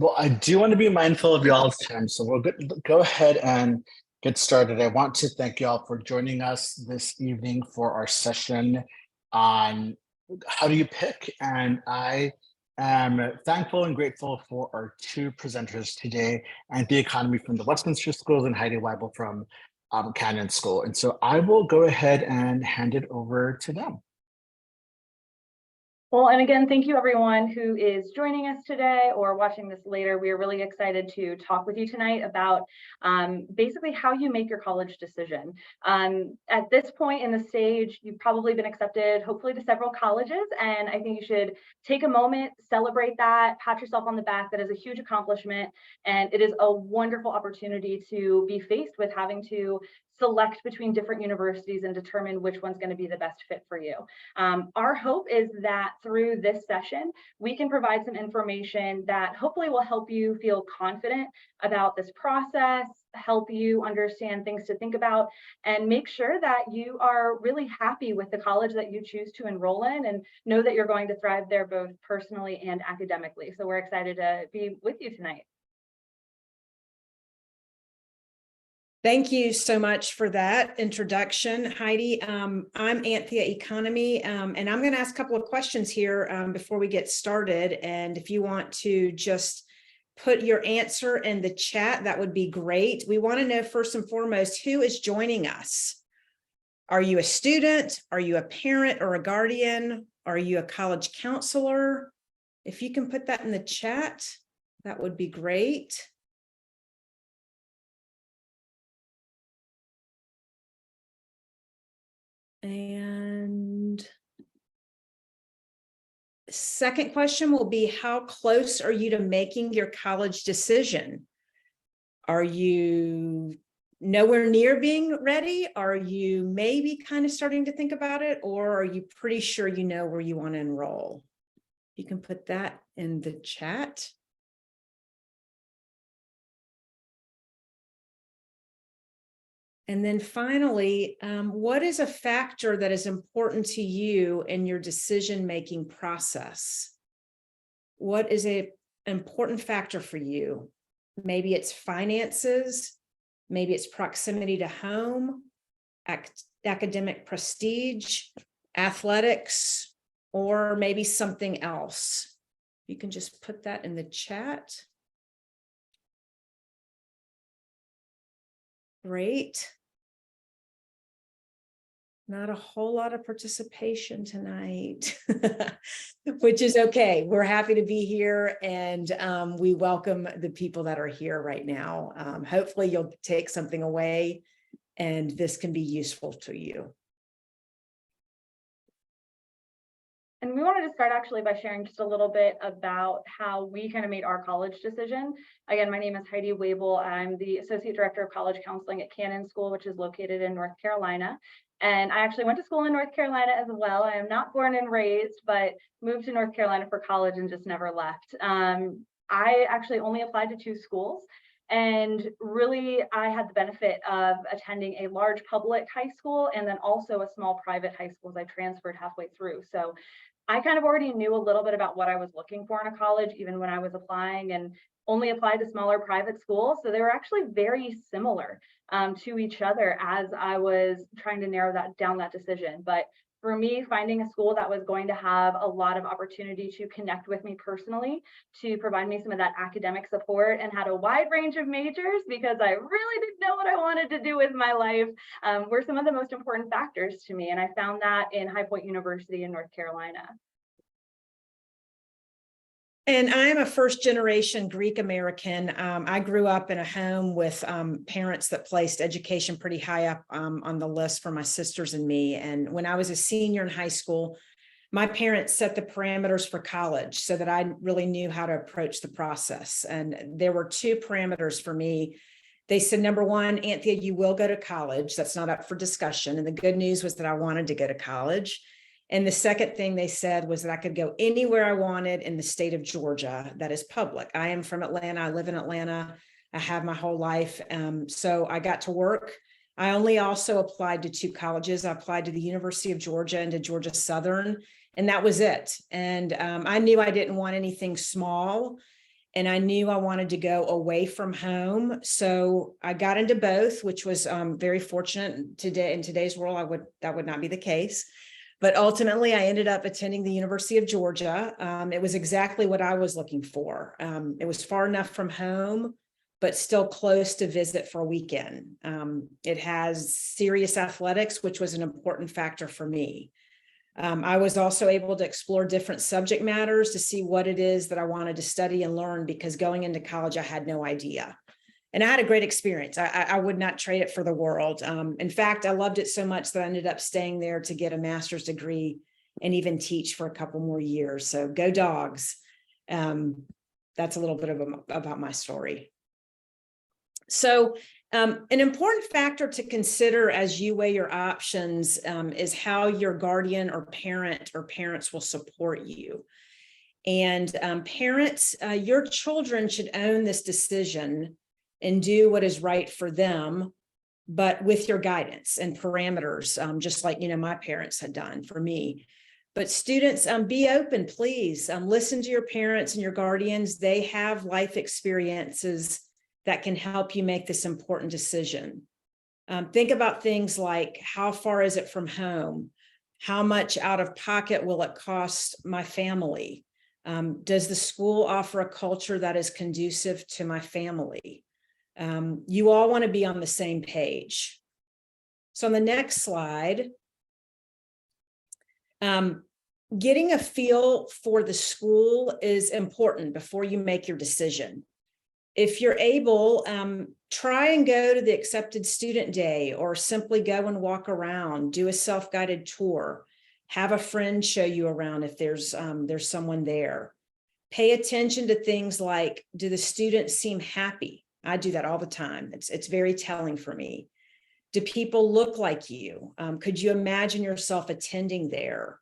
Well, I do want to be mindful of y'all's time, so we'll go ahead and get started. I want to thank y'all for joining us this evening for our session on how do you pick, and I am thankful and grateful for our two presenters today, Anthea Economy from the Westminster Schools and Heidi Waibel from Canyon School. And so I will go ahead and hand it over to them. Well, and again, thank you everyone who is joining us today or watching this later. We are really excited to talk with you tonight about basically how you make your college decision. At this point in the stage, you've probably been accepted, hopefully, to several colleges, and I think you should take a moment, celebrate that, pat yourself on the back. That is a huge accomplishment, and it is a wonderful opportunity to be faced with having to select between different universities and determine which one's going to be the best fit for you. Our hope is that through this session, we can provide some information that hopefully will help you feel confident about this process, help you understand things to think about, and make sure that you are really happy with the college that you choose to enroll in and know that you're going to thrive there both personally and academically. So we're excited to be with you tonight. Thank you so much for that introduction, Heidi. I'm Anthea Economy, and I'm going to ask a couple of questions here before we get started. And if you want to just put your answer in the chat, that would be great. We want to know first and foremost, who is joining us? Are you a student? Are you a parent or a guardian? Are you a college counselor? If you can put that in the chat, that would be great. And second question will be, how close are you to making your college decision? Are you nowhere near being ready? Are you maybe kind of starting to think about it? Or are you pretty sure you know where you want to enroll? You can put that in the chat. And then finally, what is a factor that is important to you in your decision-making process? What is an important factor for you? Maybe it's finances, maybe it's proximity to home, academic prestige, athletics, or maybe something else. You can just put that in the chat. Great. Not a whole lot of participation tonight, which is okay. We're happy to be here, and we welcome the people that are here right now. Hopefully you'll take something away and this can be useful to you. And we wanted to start actually by sharing just a little bit about how we kind of made our college decision. Again, my name is Heidi Waibel. I'm the Associate Director of College Counseling at Canyon School, which is located in North Carolina. And I actually went to school in North Carolina as well. I am not born and raised, but moved to North Carolina for college and just never left. I actually only applied to 2 schools. And really, I had the benefit of attending a large public high school and then also a small private high school as I transferred halfway through. So I kind of already knew a little bit about what I was looking for in a college, even when I was applying, and only applied to smaller private schools. So they were actually very similar to each other as I was trying to narrow down that decision. But for me, finding a school that was going to have a lot of opportunity to connect with me personally, to provide me some of that academic support, and had a wide range of majors because I really didn't know what I wanted to do with my life, were some of the most important factors to me. And I found that in High Point University in North Carolina. And I'm a first-generation Greek American. I grew up in a home with parents that placed education pretty high up on the list for my sisters and me. And when I was a senior in high school, my parents set the parameters for college so that I really knew how to approach the process. And there were 2 parameters for me. They said, number one, Anthea, you will go to college. That's not up for discussion. And the good news was that I wanted to go to college. And the second thing they said was that I could go anywhere I wanted in the state of Georgia that is public. I am from Atlanta. I live in Atlanta. I have my whole life. So I got to work. I only also applied to 2 colleges. I applied to the University of Georgia and to Georgia Southern, and that was it. And I knew I didn't want anything small. and I knew I wanted to go away from home. So I got into both, which was very fortunate. Today, in today's world, that would not be the case. But ultimately, I ended up attending the University of Georgia. It was exactly what I was looking for. It was far enough from home, but still close to visit for a weekend. It has serious athletics, which was an important factor for me. I was also able to explore different subject matters to see what it is that I wanted to study and learn, because going into college, I had no idea. And I had a great experience. I would not trade it for the world. In fact, I loved it so much that I ended up staying there to get a master's degree and even teach for a couple more years. So go Dogs. That's a little bit about my story. So an important factor to consider as you weigh your options is how your guardian or parents will support you. And parents, your children should own this decision and do what is right for them, but with your guidance and parameters, just like, my parents had done for me. But students, be open, please. Listen to your parents and your guardians. They have life experiences that can help you make this important decision. Think about things like, how far is it from home? How much out of pocket will it cost my family? Does the school offer a culture that is conducive to my family? You all want to be on the same page. So on the next slide, getting a feel for the school is important before you make your decision. If you're able, try and go to the accepted student day, or simply go and walk around, do a self-guided tour, have a friend show you around if there's someone there. Pay attention to things like, do the students seem happy? I do that all the time. It's very telling for me. Do people look like you? Could you imagine yourself attending there?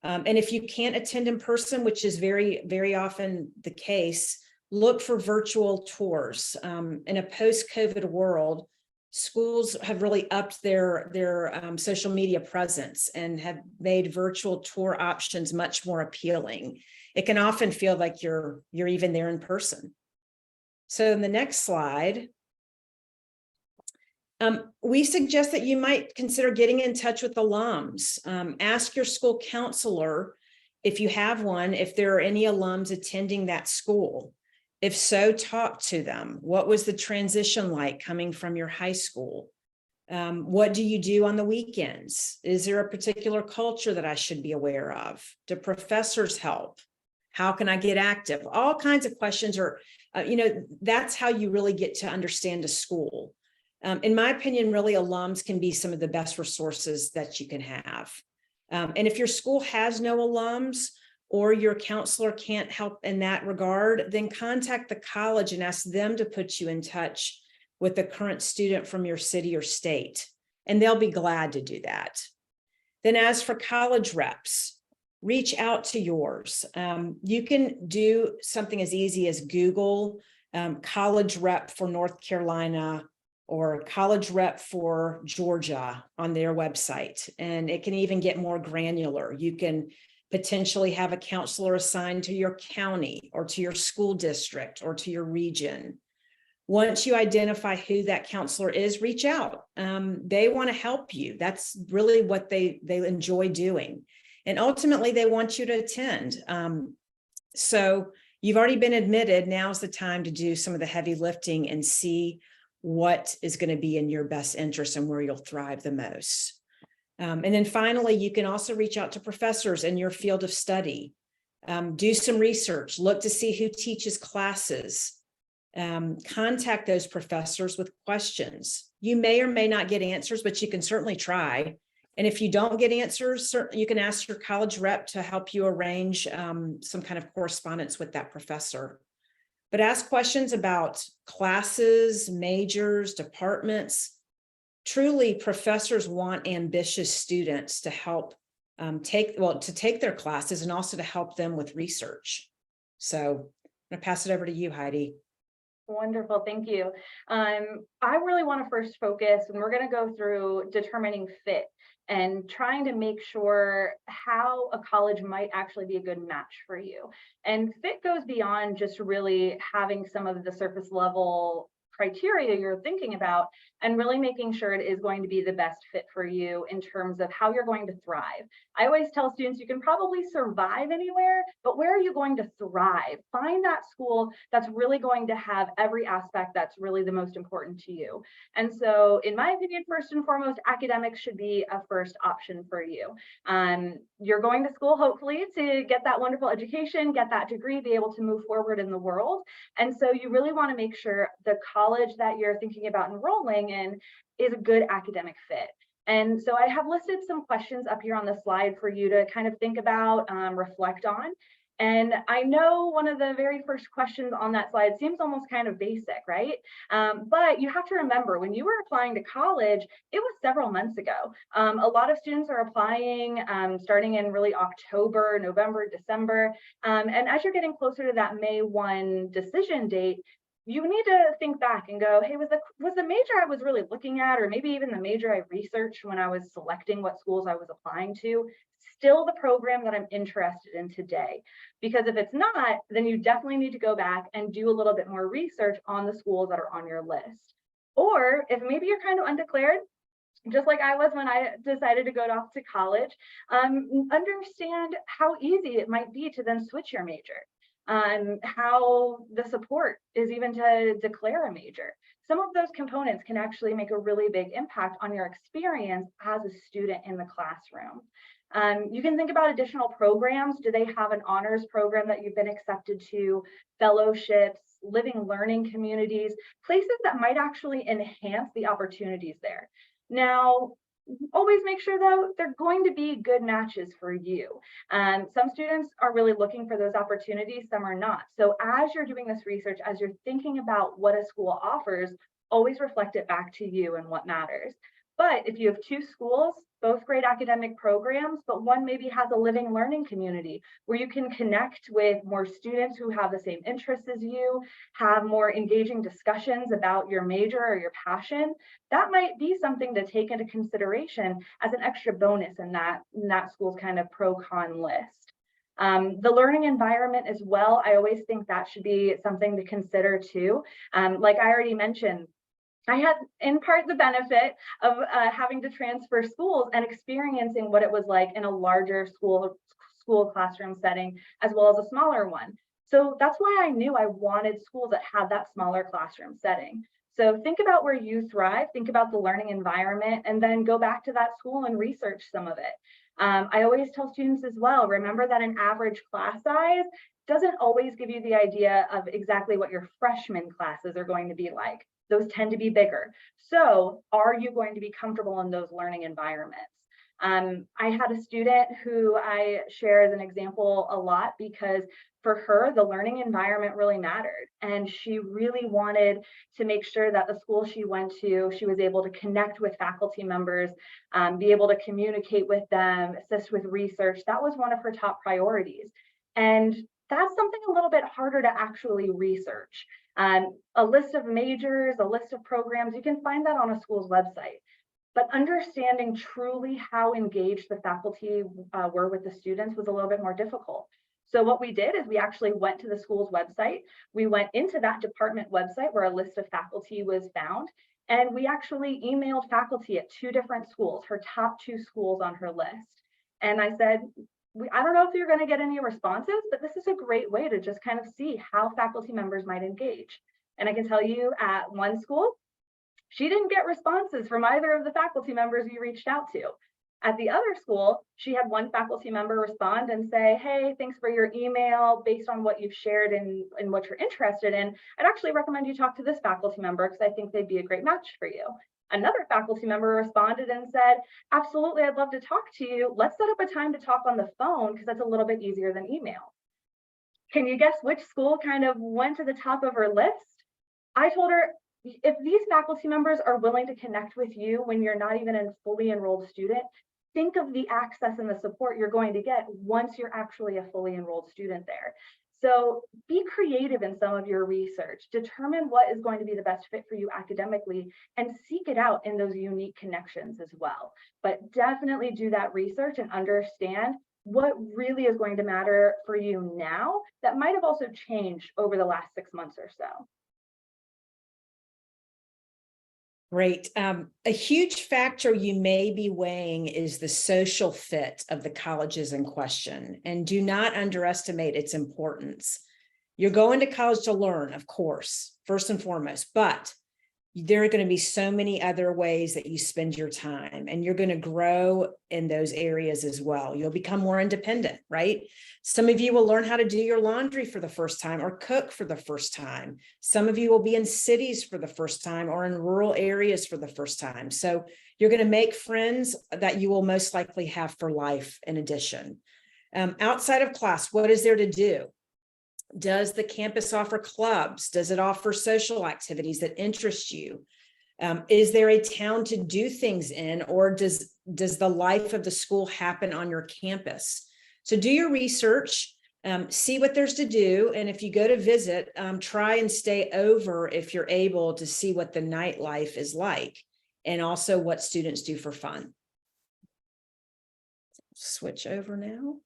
And if you can't attend in person, which is very, very often the case, look for virtual tours. In a post-COVID world, schools have really upped their social media presence and have made virtual tour options much more appealing. It can often feel like you're even there in person. So in the next slide, we suggest that you might consider getting in touch with alums. Ask your school counselor, if you have one, if there are any alums attending that school. If so, talk to them. What was the transition like coming from your high school? What do you do on the weekends? Is there a particular culture that I should be aware of? Do professors help? How can I get active? All kinds of questions are, that's how you really get to understand a school. In my opinion, really, alums can be some of the best resources that you can have. And if your school has no alums, or your counselor can't help in that regard, then contact the college and ask them to put you in touch with the current student from your city or state, and they'll be glad to do that. Then as for college reps, reach out to yours. You can do something as easy as Google college rep for North Carolina or college rep for Georgia on their website, and it can even get more granular. You can potentially have a counselor assigned to your county or to your school district or to your region. Once you identify who that counselor is, reach out. They want to help you. That's really what they enjoy doing. And ultimately, they want you to attend. So you've already been admitted. Now's the time to do some of the heavy lifting and see what is going to be in your best interest and where you'll thrive the most. And then finally, you can also reach out to professors in your field of study. Do some research, look to see who teaches classes. Contact those professors with questions. You may or may not get answers, but you can certainly try. And if you don't get answers, you can ask your college rep to help you arrange some kind of correspondence with that professor. But ask questions about classes, majors, departments. Truly, professors want ambitious students to help take their classes and also to help them with research. So I'm going to pass it over to you, Heidi. Wonderful, thank you. I really want to first focus, and we're going to go through determining fit. and trying to make sure how a college might actually be a good match for you. And fit goes beyond just really having some of the surface level criteria you're thinking about, and really making sure it is going to be the best fit for you in terms of how you're going to thrive. I always tell students you can probably survive anywhere, but where are you going to thrive? Find that school that's really going to have every aspect that's really the most important to you. And so in my opinion, first and foremost, academics should be a first option for you. You're going to school hopefully to get that wonderful education, get that degree, be able to move forward in the world. And so you really want to make sure the college that you're thinking about enrolling in is a good academic fit. And so I have listed some questions up here on the slide for you to kind of think about, reflect on. And I know one of the very first questions on that slide seems almost kind of basic, right? But you have to remember, when you were applying to college, it was several months ago. A lot of students are applying starting in really October, November, December. And as you're getting closer to that May 1 decision date, you need to think back and go, hey, was the major I was really looking at, or maybe even the major I researched when I was selecting what schools I was applying to, still the program that I'm interested in today? Because if it's not, then you definitely need to go back and do a little bit more research on the schools that are on your list. Or if maybe you're kind of undeclared, just like I was when I decided to go off to college, understand how easy it might be to then switch your major. How the support is even to declare a major. Some of those components can actually make a really big impact on your experience as a student in the classroom. You can think about additional programs. Do they have an honors program that you've been accepted to, fellowships, living learning communities, places that might actually enhance the opportunities there? Now, always make sure though they're going to be good matches for you. Some students are really looking for those opportunities, some are not. So as you're doing this research, as you're thinking about what a school offers, always reflect it back to you and what matters. But if you have two schools, both great academic programs, but one maybe has a living learning community where you can connect with more students who have the same interests as you, have more engaging discussions about your major or your passion, that might be something to take into consideration as an extra bonus in that school's kind of pro-con list. The learning environment as well, I always think that should be something to consider too. Like I already mentioned, I had in part the benefit of having to transfer schools and experiencing what it was like in a larger school classroom setting, as well as a smaller one. So that's why I knew I wanted schools that had that smaller classroom setting. So think about where you thrive, think about the learning environment, and then go back to that school and research some of it. I always tell students as well, remember that an average class size doesn't always give you the idea of exactly what your freshman classes are going to be like. Those tend to be bigger. So are you going to be comfortable in those learning environments? I had a student who I share as an example a lot because for her, the learning environment really mattered. And she really wanted to make sure that the school she went to, she was able to connect with faculty members, be able to communicate with them, assist with research. That was one of her top priorities. And that's something a little bit harder to actually research. A list of majors, a list of programs, you can find that on a school's website. But understanding truly how engaged the faculty were with the students was a little bit more difficult. So what we did is we actually went to the school's website. We went into that department website where a list of faculty was found. And we actually emailed faculty at 2 different schools, her top 2 schools on her list. And I said, I don't know if you're going to get any responses, but this is a great way to just kind of see how faculty members might engage. And I can tell you at one school, she didn't get responses from either of the faculty members you reached out to. At the other school, she had one faculty member respond and say, hey, thanks for your email. Based on what you've shared and what you're interested in, I'd actually recommend you talk to this faculty member because I think they'd be a great match for you. Another faculty member responded and said, absolutely, I'd love to talk to you. Let's set up a time to talk on the phone because that's a little bit easier than email. Can you guess which school kind of went to the top of her list? I told her, if these faculty members are willing to connect with you when you're not even a fully enrolled student, think of the access and the support you're going to get once you're actually a fully enrolled student there. So be creative in some of your research, determine what is going to be the best fit for you academically, and seek it out in those unique connections as well. But definitely do that research and understand what really is going to matter for you now that might have also changed over the last 6 months or so. Great. A huge factor you may be weighing is the social fit of the colleges in question, and do not underestimate its importance. You're going to college to learn, of course, first and foremost, but there are going to be so many other ways that you spend your time, and you're going to grow in those areas as well. You'll become more independent, right? Some of you will learn how to do your laundry for the first time or cook for the first time. Some of you will be in cities for the first time or in rural areas for the first time. So you're going to make friends that you will most likely have for life in addition. Outside of class, what is there to do? Does the campus offer clubs? Does it offer social activities that interest you? Is there a town to do things in, or does the life of the school happen on your campus? So do your research, see what there's to do. And if you go to visit, try and stay over if you're able to see what the nightlife is like, and also what students do for fun. Switch over now.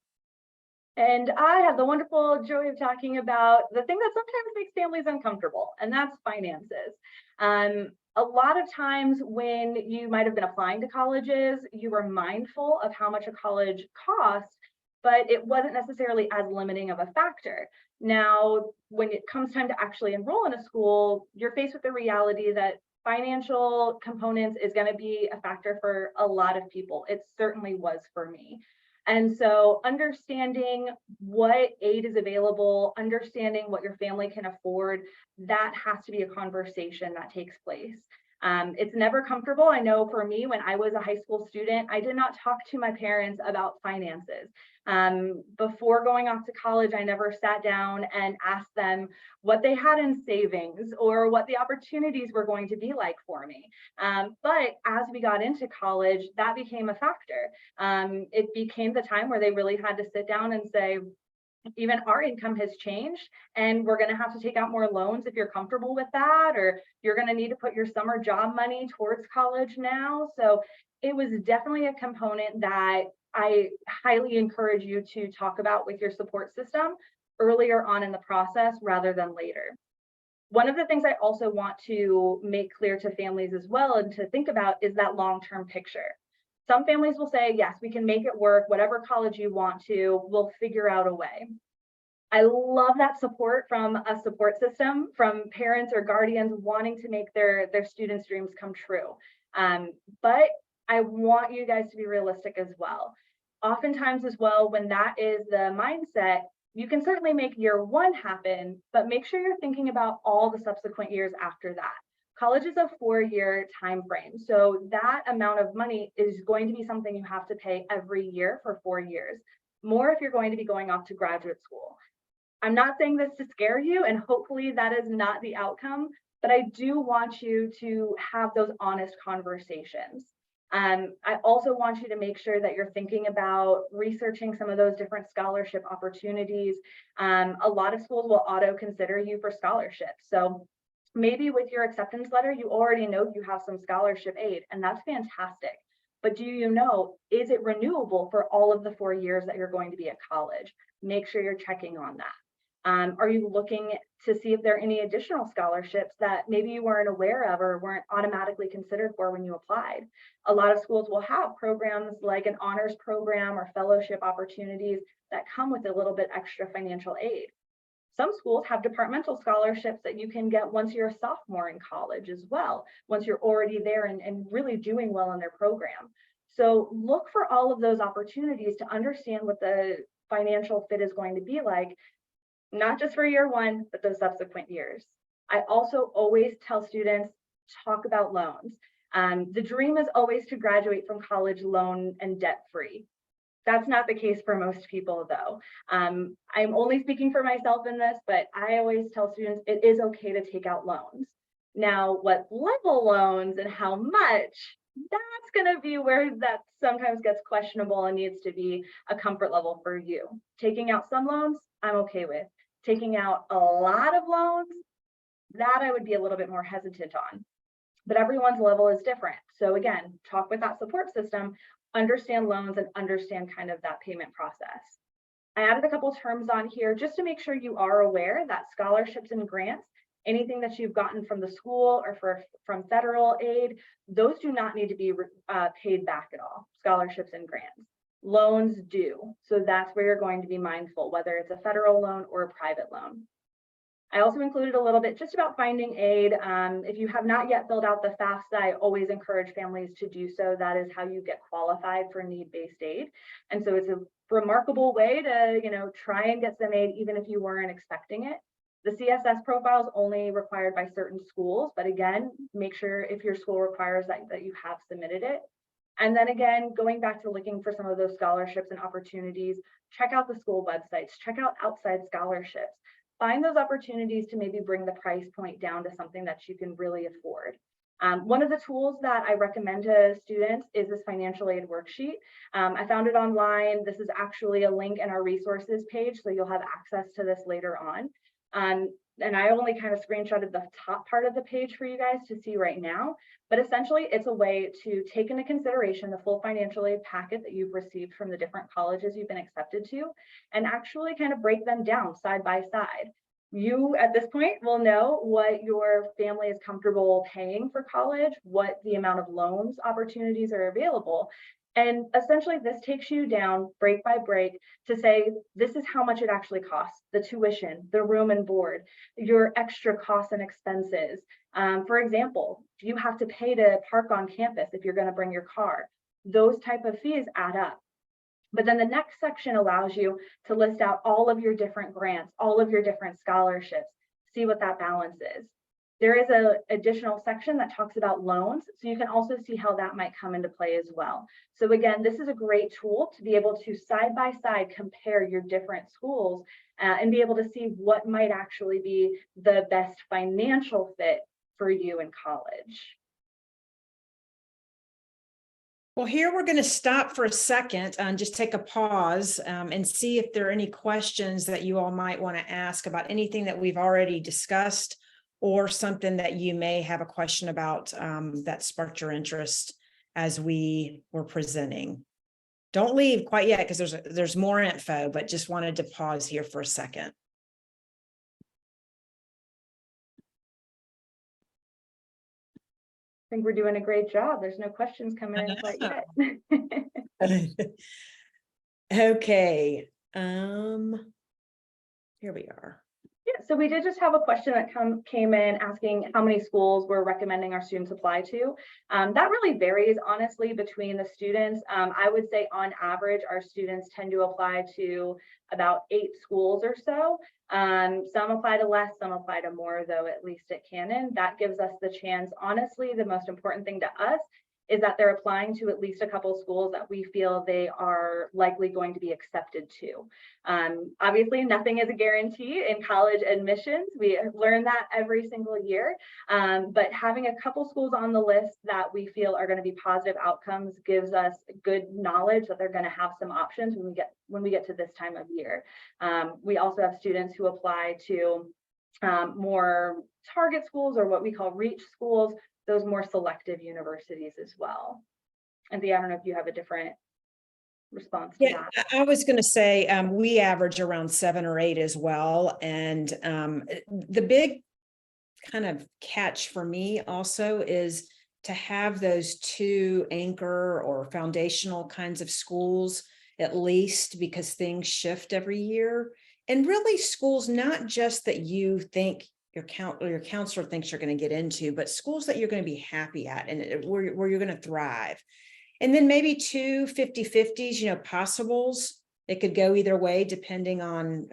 And I have the wonderful joy of talking about the thing that sometimes makes families uncomfortable, and that's finances. A lot of times when you might have been applying to colleges, you were mindful of how much a college costs, but it wasn't necessarily as limiting of a factor. Now, when it comes time to actually enroll in a school, you're faced with the reality that financial components is going to be a factor for a lot of people. It certainly was for me. And so understanding what aid is available, understanding what your family can afford, that has to be a conversation that takes place. It's never comfortable. I know for me, when I was a high school student, I did not talk to my parents about finances. Before going off to college, I never sat down and asked them what they had in savings or what the opportunities were going to be like for me. But as we got into college, that became a factor. It became the time where they really had to sit down and say, even our income has changed, and we're going to have to take out more loans if you're comfortable with that, or you're going to need to put your summer job money towards college now. So it was definitely a component that I highly encourage you to talk about with your support system earlier on in the process rather than later. One of the things I also want to make clear to families as well and to think about is that long-term picture. Some families will say, yes, we can make it work, whatever college you want to, we'll figure out a way. I love that support from a support system, from parents or guardians wanting to make their students' dreams come true. But I want you guys to be realistic as well. Oftentimes as well, when that is the mindset, you can certainly make year one happen, but make sure you're thinking about all the subsequent years after that. College is a 4-year time frame, so that amount of money is going to be something you have to pay every year for 4 years. More if you're going to be going off to graduate school. I'm not saying this to scare you, and hopefully that is not the outcome, but I do want you to have those honest conversations. I also want you to make sure that you're thinking about researching some of those different scholarship opportunities. A lot of schools will auto consider you for scholarships. So maybe with your acceptance letter, you already know you have some scholarship aid, and that's fantastic. But do you know, is it renewable for all of the 4 years that you're going to be at college? Make sure you're checking on that. Are you looking to see if there are any additional scholarships that maybe you weren't aware of or weren't automatically considered for when you applied? A lot of schools will have programs like an honors program or fellowship opportunities that come with a little bit extra financial aid. Some schools have departmental scholarships that you can get once you're a sophomore in college as well, once you're already there and really doing well in their program. So look for all of those opportunities to understand what the financial fit is going to be like, not just for year one, but those subsequent years. I also always tell students, talk about loans. The dream is always to graduate from college loan and debt free. That's not the case for most people though. I'm only speaking for myself in this, but I always tell students it is okay to take out loans. Now, what level loans and how much, that's gonna be where that sometimes gets questionable and needs to be a comfort level for you. Taking out some loans, I'm okay with. Taking out a lot of loans, that I would be a little bit more hesitant on. But everyone's level is different. So again, talk with that support system, understand loans and understand kind of that payment process. I added a couple terms on here just to make sure you are aware that scholarships and grants, anything that you've gotten from the school or from federal aid, those do not need to be paid back at all, scholarships and grants. Loans do. So that's where you're going to be mindful, whether it's a federal loan or a private loan. I also included a little bit just about finding aid. If you have not yet filled out the FAFSA, I always encourage families to do so. That is how you get qualified for need-based aid. And so it's a remarkable way to, try and get some aid, even if you weren't expecting it. The CSS profile is only required by certain schools, but again, make sure if your school requires that you have submitted it. And then again, going back to looking for some of those scholarships and opportunities, check out the school websites, check out outside scholarships. Find those opportunities to maybe bring the price point down to something that you can really afford. One of the tools that I recommend to students is this financial aid worksheet. I found it online. This is actually a link in our resources page, so you'll have access to this later on. And I only kind of screenshotted the top part of the page for you guys to see right now. But essentially, it's a way to take into consideration the full financial aid packet that you've received from the different colleges you've been accepted to, and actually kind of break them down side by side. You, at this point, will know what your family is comfortable paying for college, what the amount of loans opportunities are available. And essentially, this takes you down break by break to say, this is how much it actually costs, the tuition, the room and board, your extra costs and expenses. For example, do you have to pay to park on campus if you're going to bring your car? Those type of fees add up. But then the next section allows you to list out all of your different grants, all of your different scholarships, see what that balance is. There is an additional section that talks about loans, so you can also see how that might come into play as well. So again, this is a great tool to be able to side by side compare your different schools and be able to see what might actually be the best financial fit for you in college. Well, here we're going to stop for a second and just take a pause and see if there are any questions that you all might want to ask about anything that we've already discussed, or something that you may have a question about that sparked your interest as we were presenting. Don't leave quite yet because there's more info, but just wanted to pause here for a second. I think we're doing a great job. There's no questions coming in quite yet. Okay. Here we are. Yeah, so we did just have a question that came in asking how many schools we're recommending our students apply to. That really varies, honestly, between the students. I would say on average, our students tend to apply to about 8 schools or so. Some apply to less, some apply to more, though, at least at Canon. That gives us the chance. Honestly, the most important thing to us is that they're applying to at least a couple of schools that we feel they are likely going to be accepted to. Obviously, nothing is a guarantee in college admissions. We learn that every single year, but having a couple schools on the list that we feel are going to be positive outcomes gives us good knowledge that they're going to have some options when we get to this time of year. We also have students who apply to more target schools, or what we call reach schools, those more selective universities as well. Anthea, I don't know if you have a different response to that. I was going to say we average around 7 or 8 as well. And the big kind of catch for me also is to have those 2 anchor or foundational kinds of schools, at least, because things shift every year. And really schools, not just that you think your counselor thinks you're going to get into, but schools that you're going to be happy at and where you're going to thrive. And then maybe 2 50-50s, possibles. It could go either way depending on,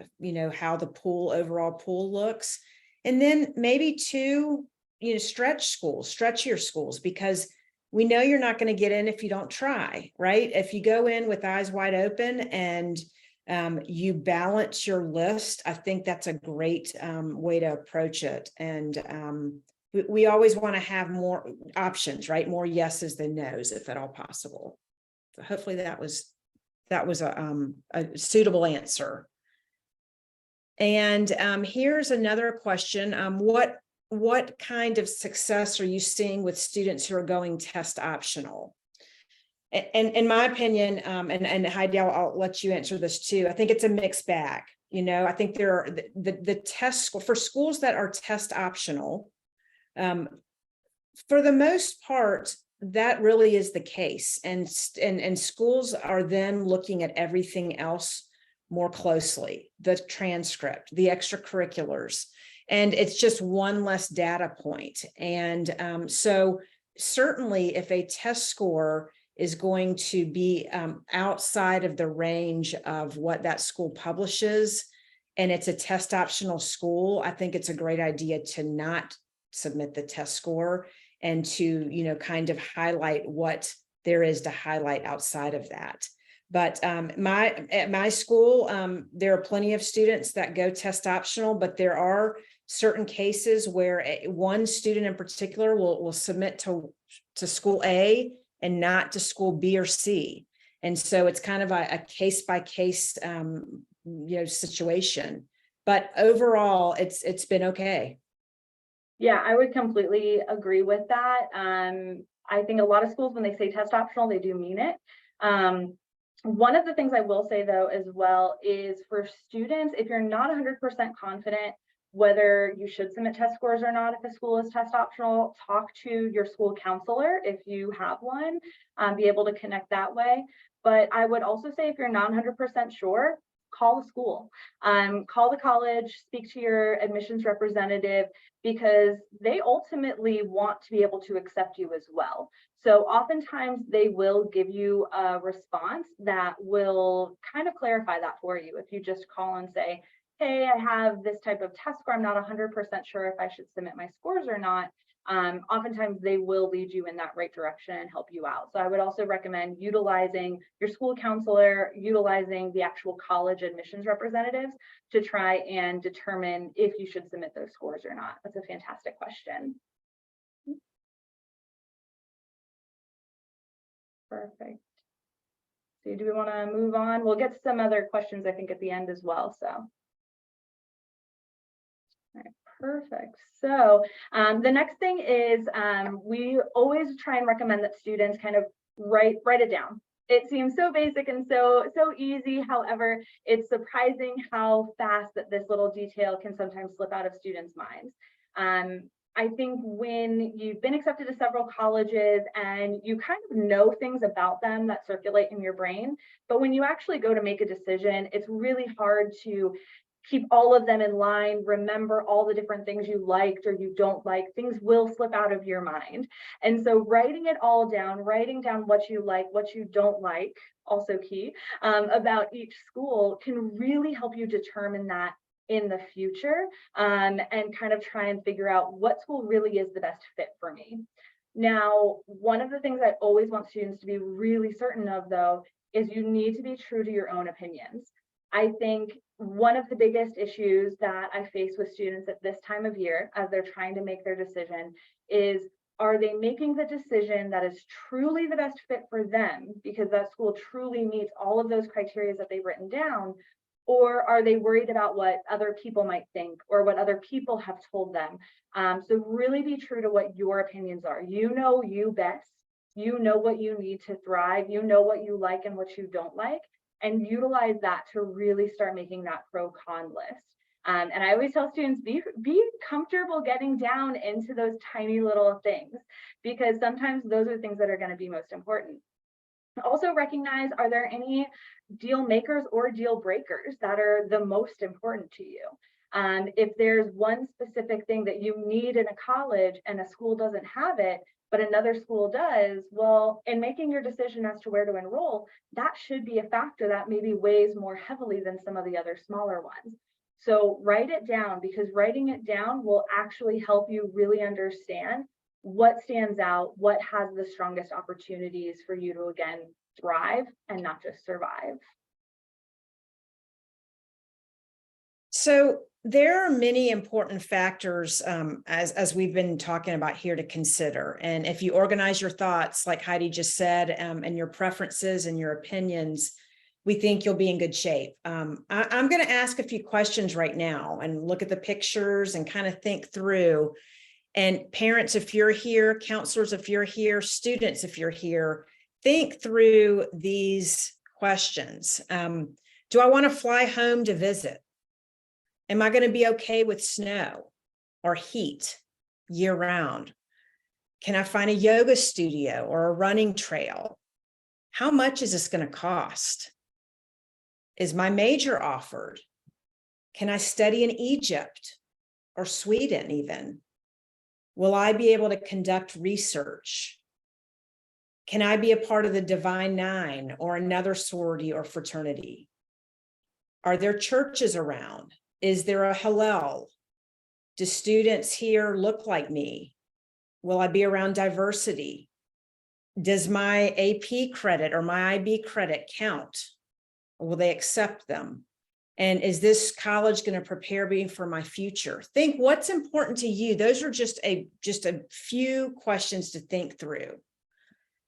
how the overall pool looks. And then maybe 2, stretchier schools, because we know you're not going to get in if you don't try, right? If you go in with eyes wide open and you balance your list, I think that's a great way to approach it. And we always want to have more options, right? More yeses than nos, if at all possible. So hopefully that was a suitable answer. And here's another question. What kind of success are you seeing with students who are going test optional? And in my opinion, and Heidi, I'll let you answer this too. I think it's a mixed bag. You know, I think there are the test for schools that are test optional. For the most part, that really is the case. And schools are then looking at everything else more closely, the transcript, the extracurriculars, and it's just one less data point. And so certainly if a test score is going to be outside of the range of what that school publishes, and it's a test optional school, I think it's a great idea to not submit the test score and to, you know, kind of highlight what there is to highlight outside of that. But at my school, there are plenty of students that go test optional, but there are certain cases where one student in particular will submit to school A and not to school B or C. And so it's kind of a case by case, situation, but overall it's been okay. Yeah, I would completely agree with that. I think a lot of schools, when they say test optional, they do mean it. One of the things I will say though, as well, is for students, if you're not 100% confident whether you should submit test scores or not, if the school is test optional, talk to your school counselor if you have one, be able to connect that way. But I would also say if you're not 100% sure, call the school, call the college, speak to your admissions representative, because they ultimately want to be able to accept you as well. So oftentimes they will give you a response that will kind of clarify that for you. If you just call and say, hey, I have this type of test score, I'm not 100% sure if I should submit my scores or not. Oftentimes they will lead you in that right direction and help you out. So I would also recommend utilizing your school counselor, utilizing the actual college admissions representatives to try and determine if you should submit those scores or not. That's a fantastic question. Perfect. So do we want to move on? We'll get to some other questions, I think, at the end as well. So. All right, perfect. So the next thing is we always try and recommend that students kind of write it down. It seems so basic and so easy. However, it's surprising how fast that this little detail can sometimes slip out of students' minds. I think when you've been accepted to several colleges and you kind of know things about them that circulate in your brain, but when you actually go to make a decision, it's really hard to keep all of them in line, remember all the different things you liked or you don't like. Things will slip out of your mind. And so writing it all down, writing down what you like, what you don't like, also key, about each school can really help you determine that in the future, and kind of try and figure out what school really is the best fit for me. Now, one of the things I always want students to be really certain of, though, is you need to be true to your own opinions. I think one of the biggest issues that I face with students at this time of year as they're trying to make their decision is, are they making the decision that is truly the best fit for them because that school truly meets all of those criteria that they've written down, or are they worried about what other people might think or what other people have told them? So really be true to what your opinions are. You know you best. You know what you need to thrive. You know what you like and what you don't like. And utilize that to really start making that pro-con list. And I always tell students, be comfortable getting down into those tiny little things, because sometimes those are the things that are going to be most important. Also recognize, are there any deal makers or deal breakers that are the most important to you? If there's one specific thing that you need in a college and a school doesn't have it, but another school does, well, in making your decision as to where to enroll, that should be a factor that maybe weighs more heavily than some of the other smaller ones. So write it down, because writing it down will actually help you really understand what stands out, what has the strongest opportunities for you to, again, thrive and not just survive. So there are many important factors, as we've been talking about here, to consider. And if you organize your thoughts, like Heidi just said, and your preferences and your opinions, we think you'll be in good shape. I'm going to ask a few questions right now and look at the pictures and kind of think through. And parents, if you're here, counselors, if you're here, students, if you're here, think through these questions. Do I want to fly home to visit? Am I going to be okay with snow or heat year round? Can I find a yoga studio or a running trail? How much is this going to cost? Is my major offered? Can I study in Egypt or Sweden even? Will I be able to conduct research? Can I be a part of the Divine Nine or another sorority or fraternity? Are there churches around? Is there a Hillel? Do students here look like me? Will I be around diversity? Does my AP credit or my IB credit count? Or will they accept them? And is this college going to prepare me for my future? Think what's important to you. Those are just a few questions to think through.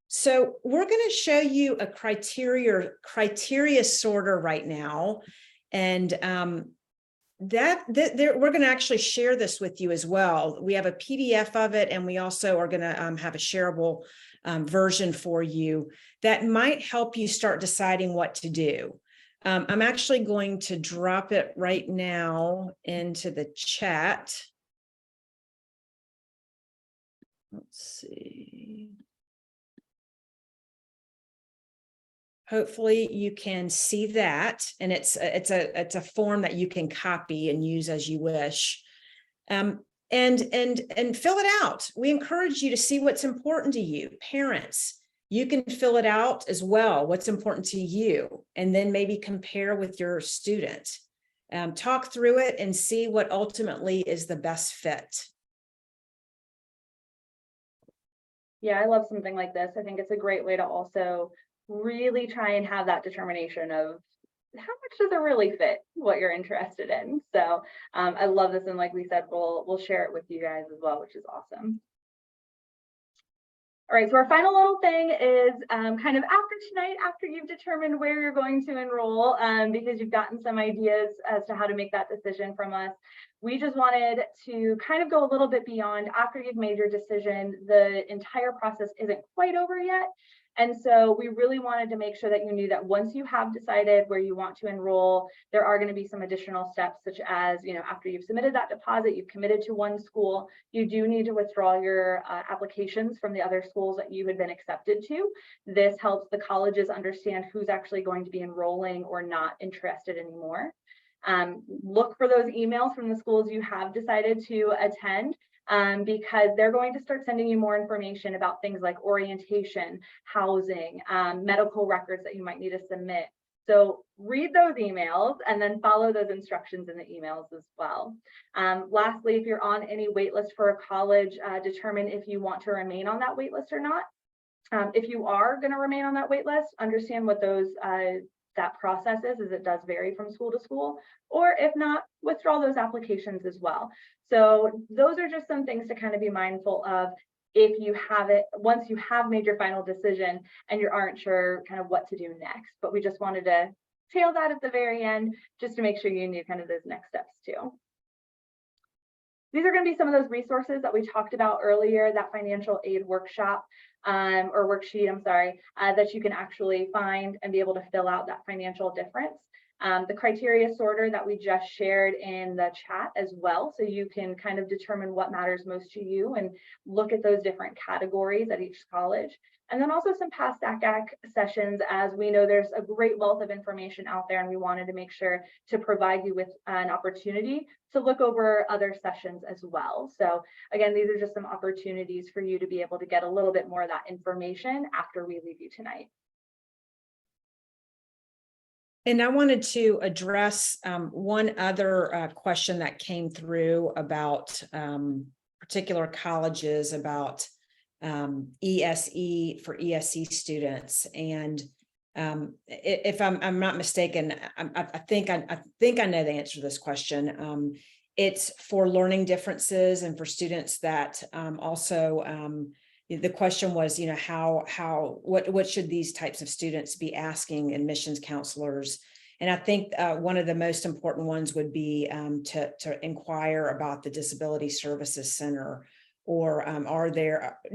So we're going to show you a criteria sorter right now. And we're going to actually share this with you as well. We have a PDF of it, and we also are going to have a shareable version for you that might help you start deciding what to do. I'm actually going to drop it right now into the chat. Let's see. Hopefully you can see that, and it's a form that you can copy and use as you wish, and fill it out. We encourage you to see what's important to you. Parents, you can fill it out as well, what's important to you, and then maybe compare with your student. Talk through it and see what ultimately is the best fit. Yeah, I love something like this. I think it's a great way to also really try and have that determination of how much does it really fit what you're interested in. So I love this, and like we said, we'll share it with you guys as well, which is awesome. All right, so our final little thing is kind of after tonight, after you've determined where you're going to enroll, because you've gotten some ideas as to how to make that decision from us, we just wanted to kind of go a little bit beyond. After you've made your decision, the entire process isn't quite over yet. And so we really wanted to make sure that you knew that once you have decided where you want to enroll, there are going to be some additional steps, such as, after you've submitted that deposit, you've committed to one school, you do need to withdraw your applications from the other schools that you had been accepted to. This helps the colleges understand who's actually going to be enrolling or not interested anymore. Look for those emails from the schools you have decided to attend. Because they're going to start sending you more information about things like orientation, housing, medical records that you might need to submit. So read those emails and then follow those instructions in the emails as well. Lastly, if you're on any wait list for a college, determine if you want to remain on that wait list or not. If you are going to remain on that wait list, understand what that process is it does vary from school to school, or if not, withdraw those applications as well. So those are just some things to kind of be mindful of if you have it, once you have made your final decision and you aren't sure kind of what to do next. But we just wanted to tail that at the very end, just to make sure you knew kind of those next steps too. These are going to be some of those resources that we talked about earlier, that financial aid workshop or worksheet, I'm sorry, that you can actually find and be able to fill out that financial difference. The criteria sorter that we just shared in the chat as well, so you can kind of determine what matters most to you and look at those different categories at each college. And then also some past ACAC sessions, as we know there's a great wealth of information out there, and we wanted to make sure to provide you with an opportunity to look over other sessions as well. So again, these are just some opportunities for you to be able to get a little bit more of that information after we leave you tonight. And I wanted to address one other question that came through about particular colleges, about ESE for ESE students. And if I'm not mistaken, I think I know the answer to this question. It's for learning differences and for students that also the question was, what should these types of students be asking admissions counselors? And I think one of the most important ones would be to inquire about the Disability Services Center, or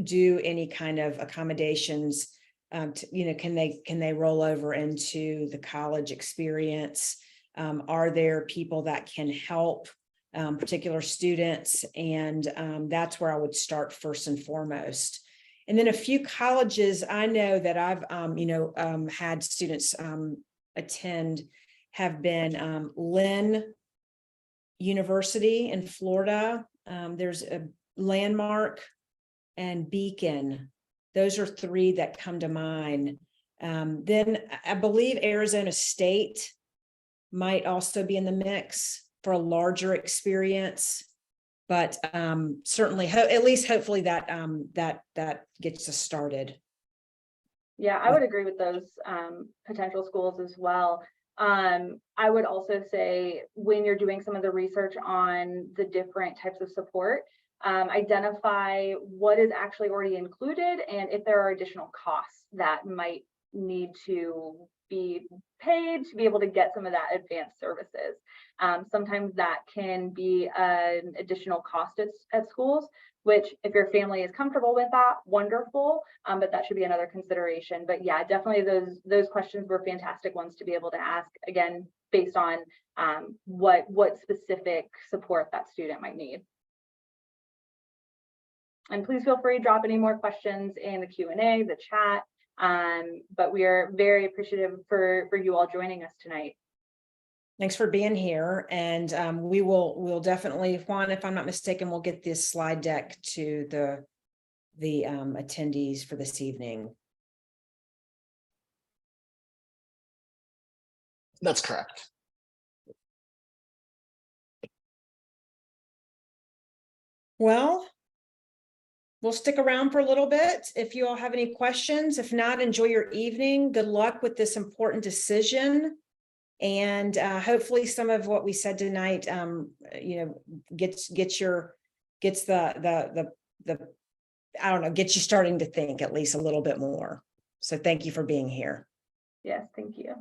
do any kind of accommodations, can they roll over into the college experience? Are there people that can help particular students? And that's where I would start first and foremost. And then a few colleges I know that I've had students attend have been Lynn University in Florida. There's a Landmark and Beacon. Those are three that come to mind. Then I believe Arizona State might also be in the mix for a larger experience, but certainly, at least hopefully that gets us started. Yeah, I would agree with those potential schools as well. I would also say, when you're doing some of the research on the different types of support, identify what is actually already included, and if there are additional costs that might need to be paid to be able to get some of that advanced services. Sometimes that can be an additional cost at schools, which, if your family is comfortable with that, wonderful, but that should be another consideration. But yeah, definitely those questions were fantastic ones to be able to ask, again, based on what specific support that student might need. And please feel free to drop any more questions in the Q&A, the chat. But we are very appreciative for you all joining us tonight. Thanks for being here. And we'll definitely, Juan, if I'm not mistaken, we'll get this slide deck to the attendees for this evening. That's correct. Well, we'll stick around for a little bit if you all have any questions. If not, enjoy your evening. Good luck with this important decision. And hopefully some of what we said tonight, gets you starting to think at least a little bit more. So thank you for being here. Yes, thank you.